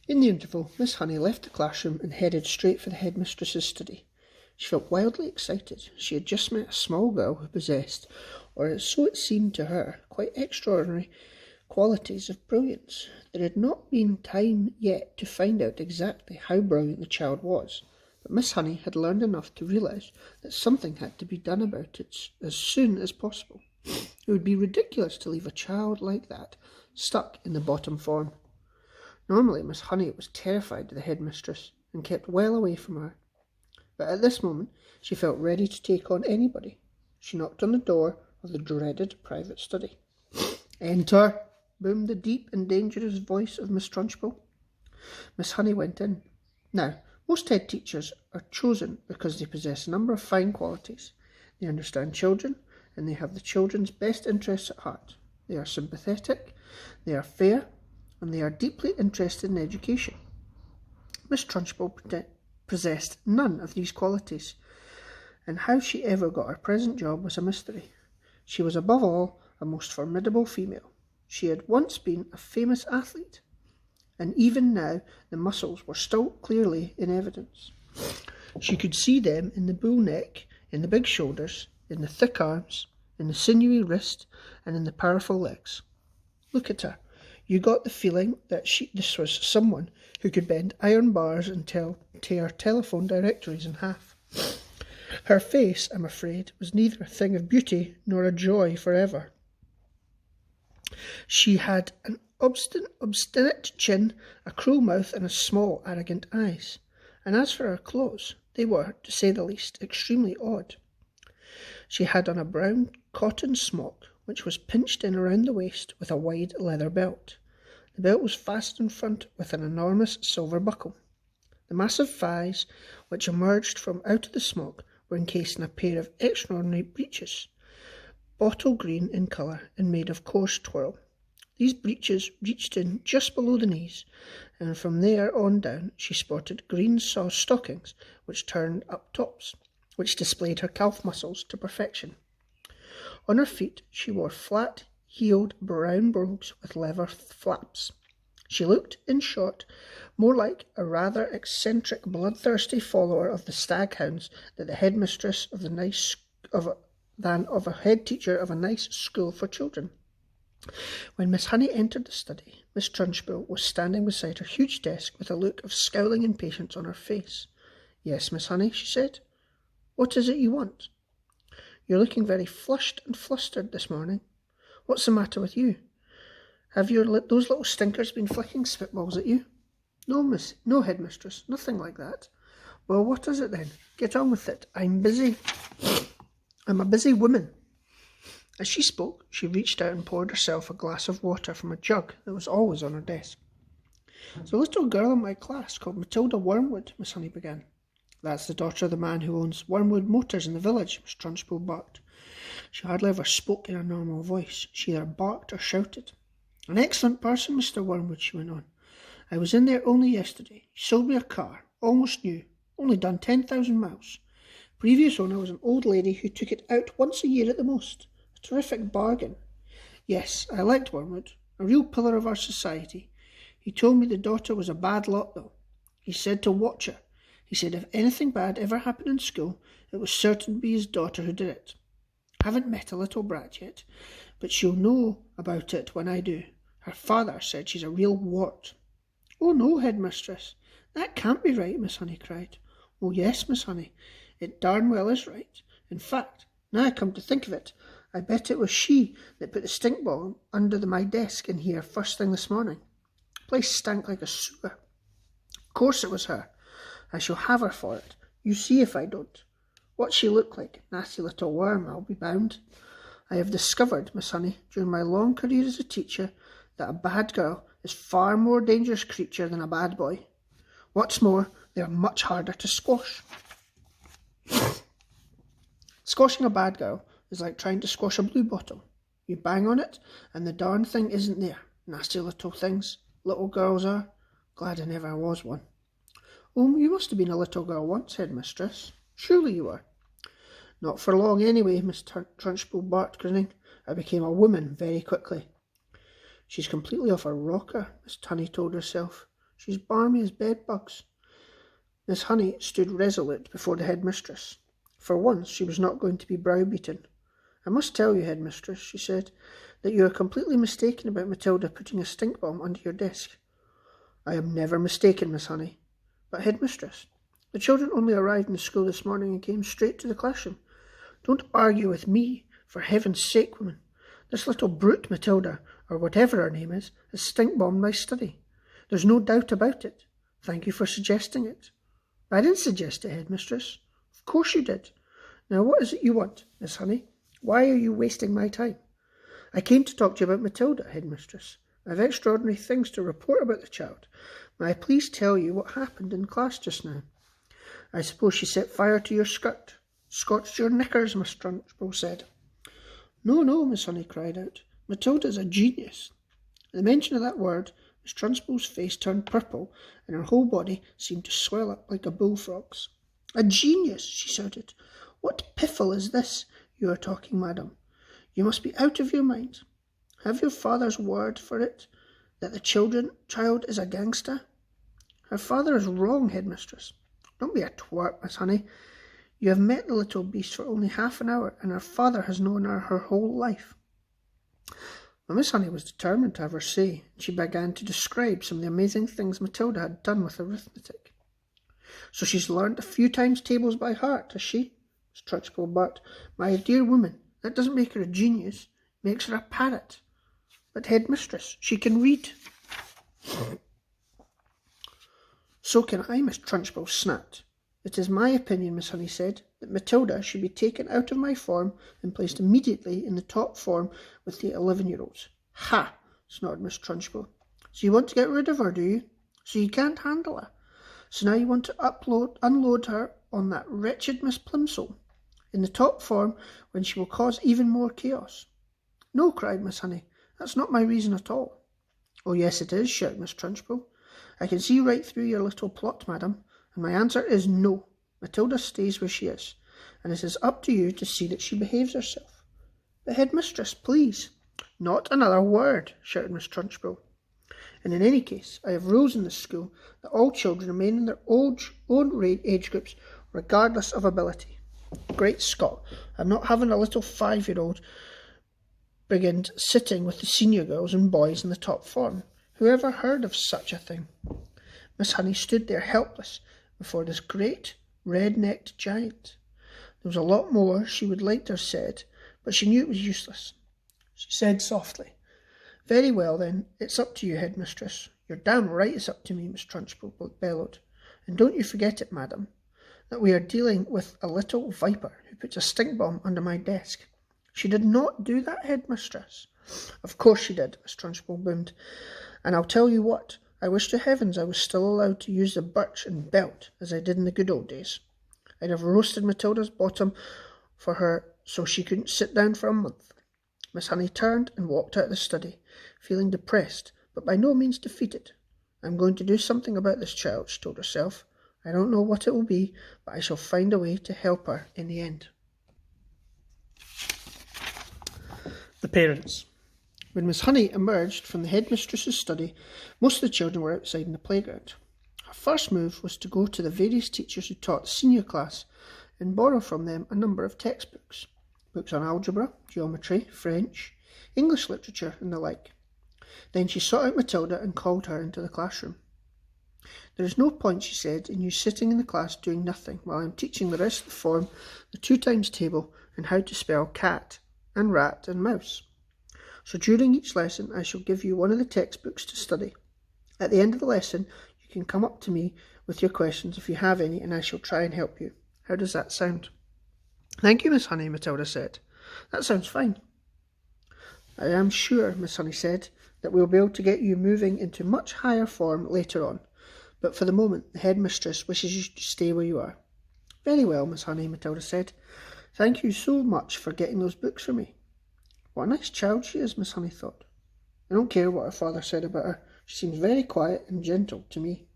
In the interval, Miss Honey left the classroom and headed straight for the headmistress's study. She felt wildly excited. She had just met a small girl who possessed, or so it seemed to her, quite extraordinary qualities of brilliance. There had not been time yet to find out exactly how brilliant the child was, but Miss Honey had learned enough to realise that something had to be done about it as soon as possible. It would be ridiculous to leave a child like that stuck in the bottom form. Normally Miss Honey was terrified of the headmistress and kept well away from her, but at this moment she felt ready to take on anybody. She knocked on the door of the dreaded private study. "Enter!" boomed the deep and dangerous voice of Miss Trunchbull. Miss Honey went in. Now, most head teachers are chosen because they possess a number of fine qualities. They understand children, and they have the children's best interests at heart. They are sympathetic, they are fair, and they are deeply interested in education. Miss Trunchbull possessed none of these qualities, and how she ever got her present job was a mystery. She was above all a most formidable female. She had once been a famous athlete, and even now the muscles were still clearly in evidence. She could see them in the bull neck, in the big shoulders, in the thick arms, in the sinewy wrist, and in the powerful legs. Look at her. You got the feeling that this was someone who could bend iron bars and tear telephone directories in half. Her face, I'm afraid, was neither a thing of beauty nor a joy forever. She had an obstinate chin, a cruel mouth, and small, arrogant eyes. And as for her clothes, they were, to say the least, extremely odd. She had on a brown cotton smock, which was pinched in around the waist with a wide leather belt. The belt was fastened in front with an enormous silver buckle. The massive thighs, which emerged from out of the smock, were encased in a pair of extraordinary breeches, bottle green in colour and made of coarse twirl. These breeches reached in just below the knees, and from there on down she sported green stockings which turned up tops, which displayed her calf muscles to perfection. On her feet she wore flat-heeled brown brogues with leather flaps. She looked, in short, more like a rather eccentric, bloodthirsty follower of the staghounds than the headmistress than of a head teacher of a nice school for children. When Miss Honey entered the study, Miss Trunchbull was standing beside her huge desk with a look of scowling impatience on her face. "Yes, Miss Honey," she said. "What is it you want? You're looking very flushed and flustered this morning. What's the matter with you? Have those little stinkers been flicking spitballs at you?" No, headmistress, nothing like that." "Well, what is it then? Get on with it. I'm busy. I'm a busy woman." As she spoke, she reached out and poured herself a glass of water from a jug that was always on her desk. "There's a little girl in my class called Matilda Wormwood," Miss Honey began. "That's the daughter of the man who owns Wormwood Motors in the village," Miss Trunchbull barked. She hardly ever spoke in her normal voice. She either barked or shouted. "An excellent person, Mr. Wormwood," she went on. "I was in there only yesterday. He sold me a car, almost new, only done 10,000 miles. Previous owner was an old lady who took it out once a year at the most. A terrific bargain. Yes, I liked Wormwood, a real pillar of our society. He told me the daughter was a bad lot, though. He said to watch her. He said if anything bad ever happened in school, it was certain to be his daughter who did it. Haven't met a little brat yet, but she'll know about it when I do. Her father said she's a real wart." "Oh, no, headmistress, that can't be right," Miss Honey cried. "Oh, yes, Miss Honey, it darn well is right. In fact, now I come to think of it, I bet it was she that put the stink ball under my desk in here first thing this morning. The place stank like a sewer. Of course it was her. I shall have her for it. You see if I don't. What's she look like? Nasty little worm, I'll be bound. I have discovered, Miss Honey, during my long career as a teacher, that a bad girl is far more dangerous creature than a bad boy. What's more, they are much harder to squash. Squashing a bad girl is like trying to squash a blue bottle. You bang on it, and the darn thing isn't there. Nasty little things. Little girls are. Glad I never was one." "Oh, you must have been a little girl once, headmistress. Surely you were." "Not for long anyway," Miss Trunchbull barked, grinning. "I became a woman very quickly." "She's completely off her rocker," Miss Honey told herself. She's balmy as bedbugs. Miss Honey stood resolute before the headmistress. For once she was not going to be browbeaten. "I must tell you, headmistress," she said, "that you are completely mistaken about Matilda putting a stink bomb under your desk." "I am never mistaken, Miss Honey." "But, headmistress, the children only arrived in the school this morning and came straight to the classroom." "Don't argue with me, for heaven's sake, woman. This little brute Matilda, or whatever her name is, has stink-bombed my study. There's no doubt about it. Thank you for suggesting it." "I didn't suggest it, headmistress." "Of course you did. Now what is it you want, Miss Honey? Why are you wasting my time?" "I came to talk to you about Matilda, headmistress. I have extraordinary things to report about the child. May I please tell you what happened in class just now?" "I suppose she set fire to your skirt, scorched your knickers," Miss Trunchbull said. "No, no," Miss Honey cried out. "Matilda's a genius." At the mention of that word, Miss Trunchbull's face turned purple, and her whole body seemed to swell up like a bullfrog's. "A genius!" she shouted. "What piffle is this you are talking, madam? You must be out of your mind. Have your father's word for it that the child is a gangster?" "Her father is wrong, headmistress." "Don't be a twerp, Miss Honey. You have met the little beast for only half an hour, and her father has known her whole life." But Miss Honey was determined to have her say, and she began to describe some of the amazing things Matilda had done with arithmetic. "So she's learnt a few times tables by heart, has she?" Miss Trunchbull barked. "My dear woman, that doesn't make her a genius. It makes her a parrot." "But, headmistress, she can read." "So can I," Miss Trunchbull snapped. "It is my opinion," Miss Honey said, "that Matilda should be taken out of my form and placed immediately in the top form with the 11-year-olds. "Ha!" snorted Miss Trunchbull. "So you want to get rid of her, do you? So you can't handle her? So now you want to unload her on that wretched Miss Plimsoll in the top form, when she will cause even more chaos?" "No," cried Miss Honey. "That's not my reason at all." "Oh, yes, it is," shouted Miss Trunchbull. "I can see right through your little plot, madam, and my answer is no. Matilda stays where she is, and it is up to you to see that she behaves herself." "But, headmistress, please." "Not another word," shouted Miss Trunchbull. "And in any case, I have rules in this school that all children remain in their own age groups, regardless of ability. Great Scott, I'm not having a little 5-year-old brigand sitting with the senior girls and boys in the top form. Who ever heard of such a thing?" Miss Honey stood there helpless before this great red-necked giant. There was a lot more she would like to have said, but she knew it was useless. She said softly, "Very well, then, it's up to you, headmistress." "You're damn right it's up to me," Miss Trunchbull bellowed. "And don't you forget it, madam, that we are dealing with a little viper who puts a stink-bomb under my desk." "She did not do that, headmistress." "Of course she did," Miss Trunchbull boomed. "And I'll tell you what, I wish to heavens I was still allowed to use the birch and belt as I did in the good old days. I'd have roasted Matilda's bottom for her so she couldn't sit down for a month." Miss Honey turned and walked out of the study, feeling depressed, but by no means defeated. "I'm going to do something about this child," she told herself. "I don't know what it will be, but I shall find a way to help her in the end." The parents. When Miss Honey emerged from the headmistress's study, most of the children were outside in the playground. Her first move was to go to the various teachers who taught the senior class and borrow from them a number of textbooks. Books on algebra, geometry, French, English literature, and the like. Then she sought out Matilda and called her into the classroom. "There is no point," she said, "in you sitting in the class doing nothing while I am teaching the rest of the form the 2 times table and how to spell cat and rat and mouse. So during each lesson I shall give you one of the textbooks to study. At the end of the lesson you can come up to me with your questions if you have any, and I shall try and help you. How does that sound?" "Thank you, Miss Honey," Matilda said. "That sounds fine." "I am sure," Miss Honey said, "that we'll be able to get you moving into much higher form later on, but for the moment the headmistress wishes you to stay where you are." "Very well, Miss Honey," Matilda said. "Thank you so much for getting those books for me." What a nice child she is, Miss Honey thought. I don't care what her father said about her. She seems very quiet and gentle to me,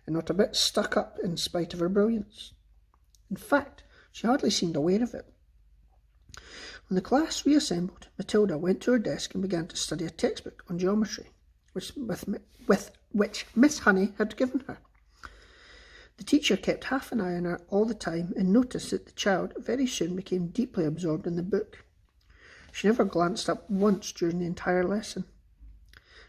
and not a bit stuck up in spite of her brilliance. In fact, she hardly seemed aware of it. When the class reassembled, Matilda went to her desk and began to study a textbook on geometry, with which Miss Honey had given her. The teacher kept half an eye on her all the time and noticed that the child very soon became deeply absorbed in the book. She never glanced up once during the entire lesson.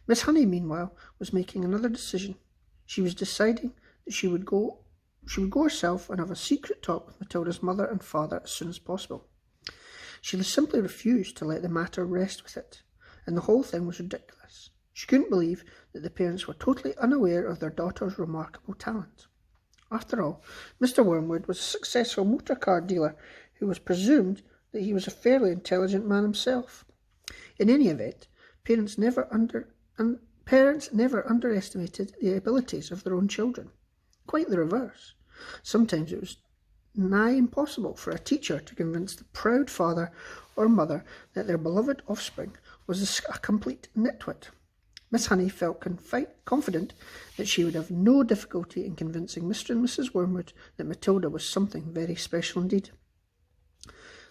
Miss Honey, meanwhile, was making another decision. She was deciding that she would go herself and have a secret talk with Matilda's mother and father as soon as possible. She simply refused to let the matter rest with it, and the whole thing was ridiculous. She couldn't believe that the parents were totally unaware of their daughter's remarkable talent. After all, Mr. Wormwood was a successful motor car dealer who was presumed that he was a fairly intelligent man himself. In any event, parents never underestimated the abilities of their own children. Quite the reverse. Sometimes it was nigh impossible for a teacher to convince the proud father or mother that their beloved offspring was a complete nitwit. Miss Honey felt confident that she would have no difficulty in convincing Mr. and Mrs. Wormwood that Matilda was something very special indeed.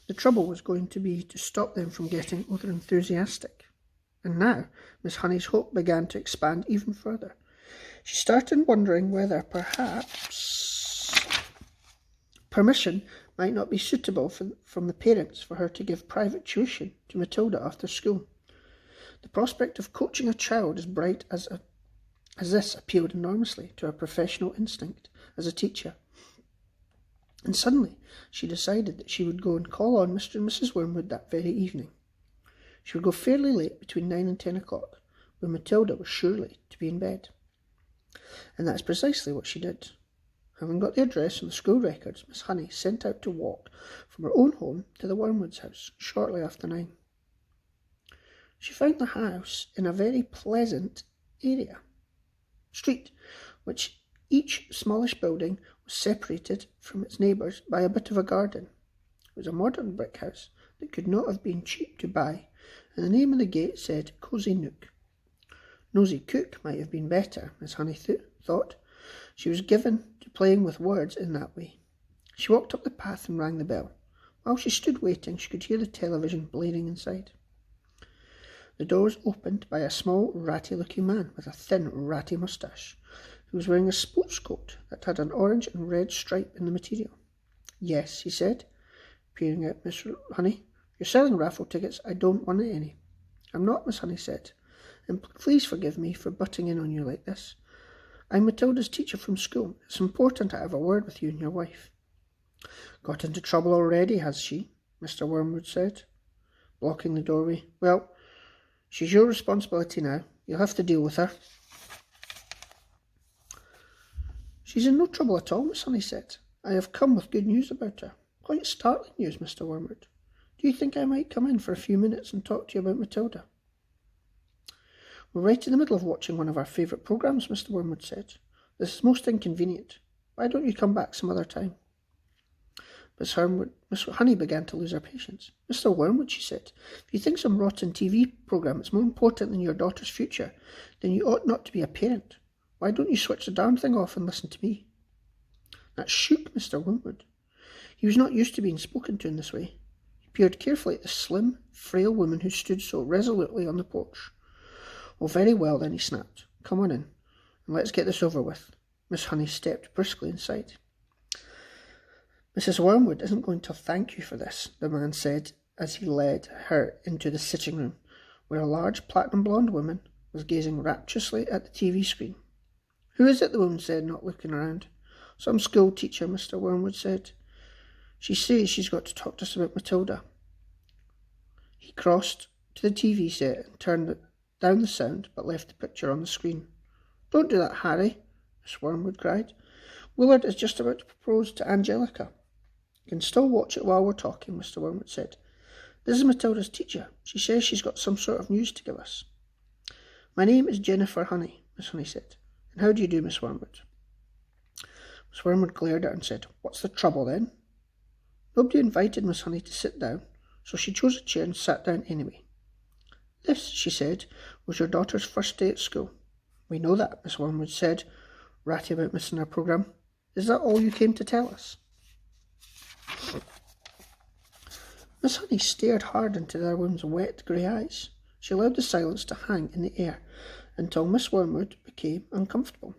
The trouble was going to be to stop them from getting over-enthusiastic. And now Miss Honey's hope began to expand even further. She started wondering whether perhaps permission might not be suitable from the parents for her to give private tuition to Matilda after school. The prospect of coaching a child as bright as this appealed enormously to her professional instinct as a teacher. And suddenly she decided that she would go and call on Mr. and Mrs. Wormwood that very evening. She would go fairly late, between 9 and 10 o'clock, when Matilda was surely to be in bed. And that's precisely what she did. Having got the address on the school records, Miss Honey sent out to walk from her own home to the Wormwoods' house shortly after 9. She found the house in a very pleasant street, which each smallish building was separated from its neighbours by a bit of a garden. It was a modern brick house that could not have been cheap to buy, and the name of the gate said Cosy Nook. Nosy Cook might have been better, Miss Honey thought. She was given to playing with words in that way. She walked up the path and rang the bell. While she stood waiting, she could hear the television blaring inside. The door was opened by a small, ratty-looking man with a thin, ratty moustache, who was wearing a sports coat that had an orange and red stripe in the material. "Yes," he said, peering at Miss Honey. "You're selling raffle tickets. I don't want any." "I'm not," Miss Honey said, "and please forgive me for butting in on you like this. I'm Matilda's teacher from school. It's important I have a word with you and your wife." "Got into trouble already, has she?" Mr. Wormwood said, blocking the doorway. "Well, she's your responsibility now. You'll have to deal with her." "She's in no trouble at all," Miss Honey said. "I have come with good news about her. Quite startling news, Mr. Wormwood. Do you think I might come in for a few minutes and talk to you about Matilda?" "We're right in the middle of watching one of our favourite programmes," Mr. Wormwood said. "This is most inconvenient. Why don't you come back some other time?" Miss Honey began to lose her patience. "Mr. Wormwood," she said, "if you think some rotten TV programme is more important than your daughter's future, then you ought not to be a parent. Why don't you switch the darn thing off and listen to me?" That shook Mr. Wormwood. He was not used to being spoken to in this way. He peered carefully at the slim, frail woman who stood so resolutely on the porch. "Oh, very well then," he snapped. "Come on in, and let's get this over with." Miss Honey stepped briskly inside. "Mrs. Wormwood isn't going to thank you for this," the man said as he led her into the sitting room, where a large platinum-blonde woman was gazing rapturously at the TV screen. "Who is it?" the woman said, not looking around. "Some school teacher," Mr. Wormwood said. "She says she's got to talk to us about Matilda." He crossed to the TV set and turned down the sound, but left the picture on the screen. "Don't do that, Harry," Miss Wormwood cried. "Willard is just about to propose to Angelica." "You can still watch it while we're talking," Mr. Wormwood said. "This is Matilda's teacher. She says she's got some sort of news to give us." "My name is Jennifer Honey," Miss Honey said. "And how do you do, Miss Wormwood?" Miss Wormwood glared at her and said, "What's the trouble then?" Nobody invited Miss Honey to sit down, so she chose a chair and sat down anyway. "This," she said, "was your daughter's first day at school." "We know that," Miss Wormwood said, ratty about missing her programme. "Is that all you came to tell us?" Miss Honey stared hard into the woman's wet grey eyes. She allowed the silence to hang in the air until Miss Wormwood became uncomfortable.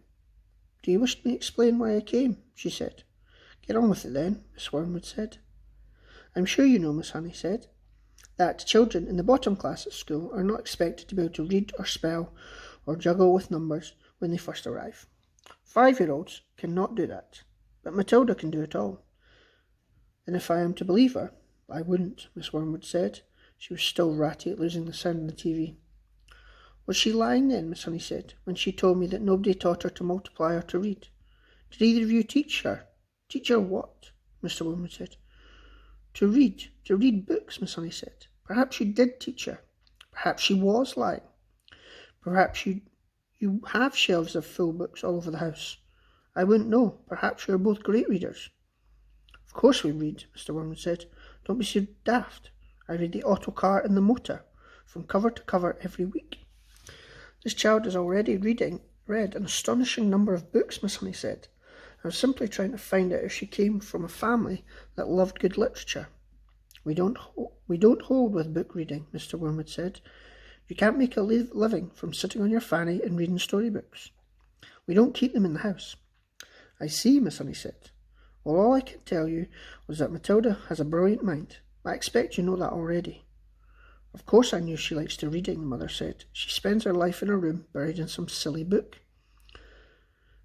"Do you wish me to explain why I came?" she said. "Get on with it then," Miss Wormwood said. "I'm sure you know," Miss Honey said, "that children in the bottom class at school are not expected to be able to read or spell or juggle with numbers when they first arrive. 5-year-olds cannot do that, but Matilda can do it all." "And if I am to believe her, I wouldn't," Miss Wormwood said. She was still ratty at losing the sound of the TV. "Was she lying then," Miss Honey said, "when she told me that nobody taught her to multiply or to read? Did either of you teach her?" "Teach her what?" Mr. Wormwood said. To read books," Miss Honey said. "Perhaps you did teach her. Perhaps she was lying. Perhaps you have shelves of full books all over the house. I wouldn't know. Perhaps you are both great readers." "Of course we read," Mr. Wormwood said. "Don't be so daft. I read the autocar and the motor, from cover to cover every week." "This child has already read an astonishing number of books," Miss Honey said. "I was simply trying to find out if she came from a family that loved good literature." We don't hold with book reading," Mr. Wormwood said. "You can't make a living from sitting on your fanny and reading storybooks. We don't keep them in the house." "I see," Miss Honey said. "Well, all I can tell you was that Matilda has a brilliant mind. I expect you know that already." "Of course I knew she likes to reading," the mother said. "She spends her life in her room buried in some silly book."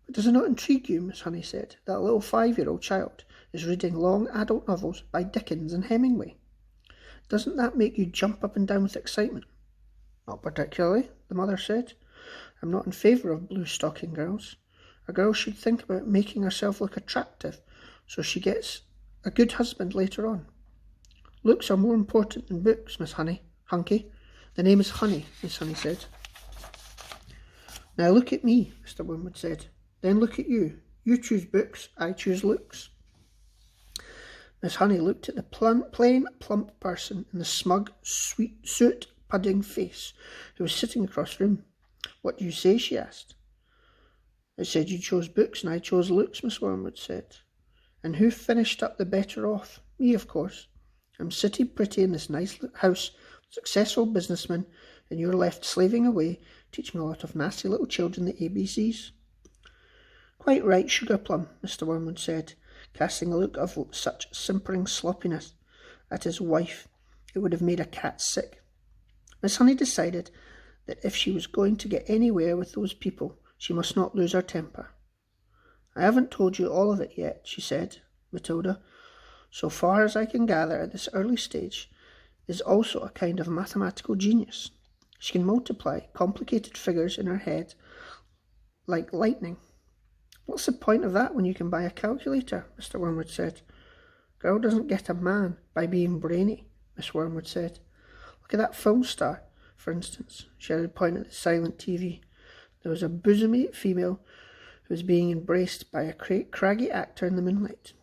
"But does it not intrigue you," Miss Honey said, "that a little 5-year-old child is reading long adult novels by Dickens and Hemingway? Doesn't that make you jump up and down with excitement?" "Not particularly," the mother said. "I'm not in favour of blue-stocking girls. A girl should think about making herself look attractive so she gets a good husband later on. Looks are more important than books, Miss Hunky. The name is Honey," Miss Honey said. "Now look at me," Mr. Wormwood said. "Then look at you. You choose books, I choose looks." Miss Honey looked at the plain, plump person in the smug, sweet, suet-pudding face who was sitting across the room. "What do you say?" she asked. "I said you chose books and I chose looks," Miss Wormwood said. "And who finished up the better off? Me, of course. I'm sitting pretty in this nice house, successful businessman, and you're left slaving away, teaching a lot of nasty little children the ABCs. "Quite right, Sugar Plum," Mr. Wormwood said, casting a look of such simpering sloppiness at his wife it would have made a cat sick. Miss Honey decided that if she was going to get anywhere with those people, she must not lose her temper. "I haven't told you all of it yet," she said. "Matilda, so far as I can gather at this early stage, is also a kind of mathematical genius. She can multiply complicated figures in her head like lightning." "What's the point of that when you can buy a calculator?" Mr. Wormwood said. "Girl doesn't get a man by being brainy," Miss Wormwood said. "Look at that film star, for instance," she added, pointing at the silent TV. There was a bosomy female who was being embraced by a craggy actor in the moonlight.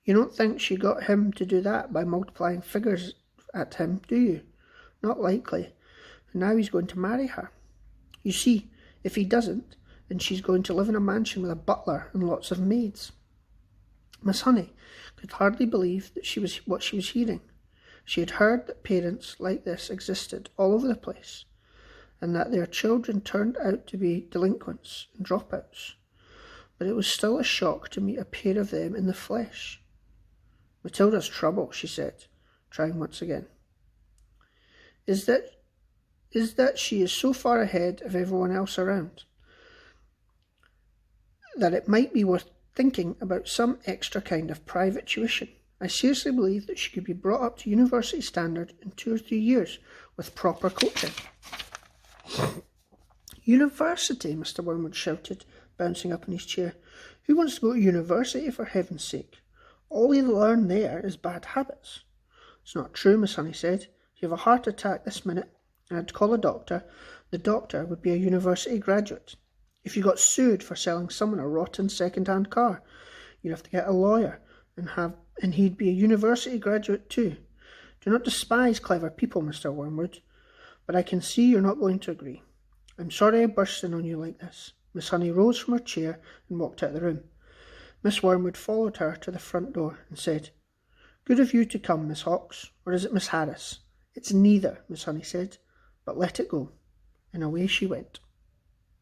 "You don't think she got him to do that by multiplying figures at him, do you? Not likely. And now he's going to marry her. You see, if he doesn't, then she's going to live in a mansion with a butler and lots of maids." Miss Honey could hardly believe that what she was hearing. She had heard that parents like this existed all over the place, and that their children turned out to be delinquents and dropouts. But it was still a shock to meet a pair of them in the flesh. "Matilda's trouble," she said, trying once again, is that she is so far ahead of everyone else around that it might be worth thinking about some extra kind of private tuition. I seriously believe that she could be brought up to university standard in 2 or 3 years with proper coaching." "University!" Mr. Wormwood shouted, bouncing up in his chair. "Who wants to go to university, for heaven's sake? All they learn there is bad habits." "It's not true," Miss Honey said. "If you have a heart attack this minute and had to call a doctor, the doctor would be a university graduate. If you got sued for selling someone a rotten second-hand car, you'd have to get a lawyer, and he'd be a university graduate too. Do not despise clever people, Mr. Wormwood, but I can see you're not going to agree. I'm sorry I burst in on you like this." Miss Honey rose from her chair and walked out of the room. Miss Wormwood followed her to the front door and said, "Good of you to come, Miss Hawkes, or is it Miss Harris?" "It's neither," Miss Honey said, "but let it go." And away she went.